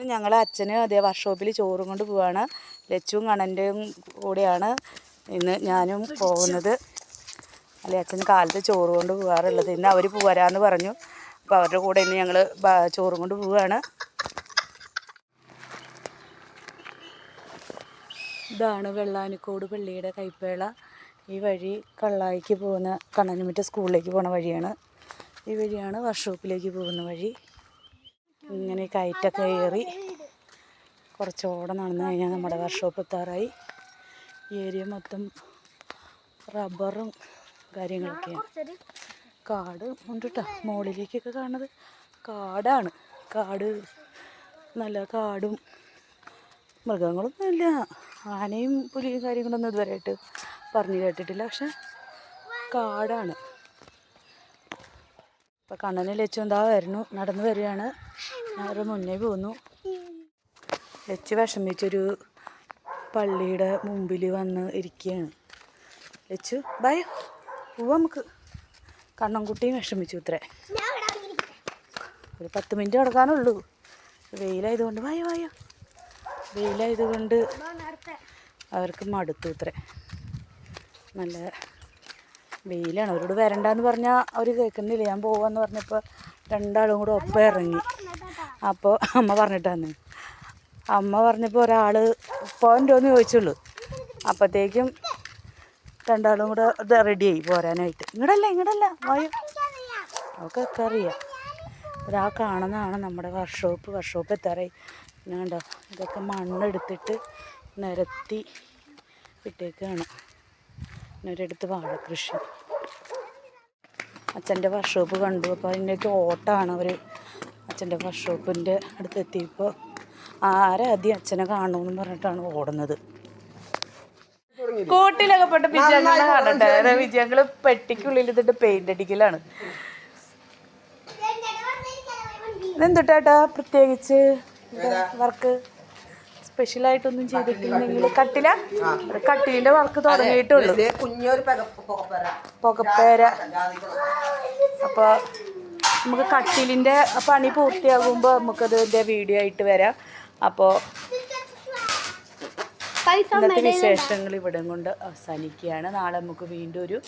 ഇന്ന് ഞങ്ങൾ അച്ഛന് അതേ വർക്ക്ഷോപ്പിൽ ചോറും കൊണ്ട് പോവാണ്. ലച്ചുവും കണ്ണൻ്റെയും കൂടെയാണ് ഇന്ന് ഞാനും പോകുന്നത്. അല്ലെ അച്ഛന് കാലത്ത് ചോറ് കൊണ്ട് പോകാറുള്ളത്. ഇന്ന് അവർ പോരാന്ന് പറഞ്ഞു. അപ്പോൾ അവരുടെ കൂടെ ഇന്ന് ഞങ്ങൾ ചോറും കൊണ്ട് പോവുകയാണ്. ഇതാണ് വെള്ളാനിക്കോട് പള്ളിയുടെ കൈപ്പേള. ഈ വഴി കള്ളായിക്ക് പോകുന്ന കണ്ണനുമിറ്റ സ്കൂളിലേക്ക് പോകുന്ന വഴിയാണ്. ഈ വഴിയാണ് വർക്ക്ഷോപ്പിലേക്ക് പോകുന്ന വഴി. ഇങ്ങനെ കയറ്റൊക്കെ കയറി കുറച്ചോടെ നടന്നു കഴിഞ്ഞാൽ നമ്മുടെ വർക്ക്ഷോപ്പ് എത്താറായി. ഈ ഏരിയ മൊത്തം റബ്ബറും കാര്യങ്ങളൊക്കെയാണ്. കാട് ഉണ്ട് കേട്ടോ. മുകളിലേക്കൊക്കെ കാണുന്നത് കാടാണ്. കാട് നല്ല കാടും മൃഗങ്ങളൊന്നുമില്ല. ആനയും പുലിയും കാര്യങ്ങളൊന്നും ഇതുവരെയായിട്ട് പറഞ്ഞു കേട്ടിട്ടില്ല. പക്ഷെ കാടാണ്. ഇപ്പം കണ്ണനെ ലച്ചു എന്താ വരുന്നു, നടന്നു വരികയാണ്. ഞാൻ മുന്നേ പോന്നു. ലച്ചു വിഷമിച്ചൊരു പള്ളിയുടെ മുമ്പിൽ വന്ന് ഇരിക്കുകയാണ്. ലച്ചു ബൈ പോവാ നമുക്ക്. കണ്ണൻകുട്ടിയും വിഷമിച്ചു ഇത്രേ. ഒരു 10 മിനിറ്റ് കിടക്കാനുള്ളൂ. വെയിലായതുകൊണ്ട് വായോ വെയിലായതുകൊണ്ട് അവർക്ക് മടുത്തു ഇത്രേ. നല്ല വെയിലാണ്. അവരോട് വരണ്ടെന്ന് പറഞ്ഞാൽ അവർ കേൾക്കുന്നില്ല. ഞാൻ പോവാന്ന് പറഞ്ഞപ്പോൾ രണ്ടാളും കൂടെ ഒപ്പം ഇറങ്ങി. അപ്പോൾ അമ്മ പറഞ്ഞിട്ടാന്ന്. അമ്മ പറഞ്ഞപ്പോൾ ഒരാൾ പോകണ്ടോന്ന് ചോദിച്ചുള്ളൂ. അപ്പോഴത്തേക്കും രണ്ടാളും കൂടെ റെഡിയായി പോരാനായിട്ട്. ഇങ്ങടല്ല വായോ. അവൾക്കൊക്കെ അറിയാം. ഒരാ കാണുന്നതാണ് നമ്മുടെ വർക്ക്ഷോപ്പ് എത്താറായി. പിന്നെ കണ്ടോ ഇതൊക്കെ മണ്ണെടുത്തിട്ട് നിരത്തി ഇട്ടേക്കാണ്. പിന്നെ ഒരിടത്ത് വാഴക്കൃഷി. അച്ഛൻ്റെ വർക്ക്ഷോപ്പ് കണ്ടു. അപ്പോൾ അതിൻ്റെയൊക്കെ ഓട്ടമാണ് അവർ. അച്ഛൻ്റെ വർക്ക്ഷോപ്പിൻ്റെ അടുത്തെത്തിയപ്പോൾ ആരാദ്യം അച്ഛനെ കാണണമെന്ന് പറഞ്ഞിട്ടാണ് ഓടുന്നത്. കോട്ടിലൊക്കെ പെട്ട വിജയങ്ങളെ കാണട്ടെ. വിജയങ്ങൾ പെട്ടിക്കുള്ളിൽ ഇതിട്ട് പെയിന്റ് അടിക്കലാണ്. ഇതെന്തുട്ടാ പ്രത്യേകിച്ച് വർക്ക് സ്പെഷ്യലായിട്ടൊന്നും ചെയ്തിട്ടില്ലെങ്കിൽ കട്ടിലിന്റെ വർക്ക് തുടങ്ങിയിട്ടുള്ളൂ. പുകപ്പേര. അപ്പോൾ നമുക്ക് കട്ടിലിന്റെ പണി പൂർത്തിയാകുമ്പോൾ നമുക്കതിൻ്റെ വീഡിയോ ആയിട്ട് വരാം. അപ്പോൾ ഇന്നത്തെ വിശേഷങ്ങൾ ഇവിടെ കൊണ്ട് അവസാനിക്കുകയാണ്. നാളെ നമുക്ക് വീണ്ടും ഒരു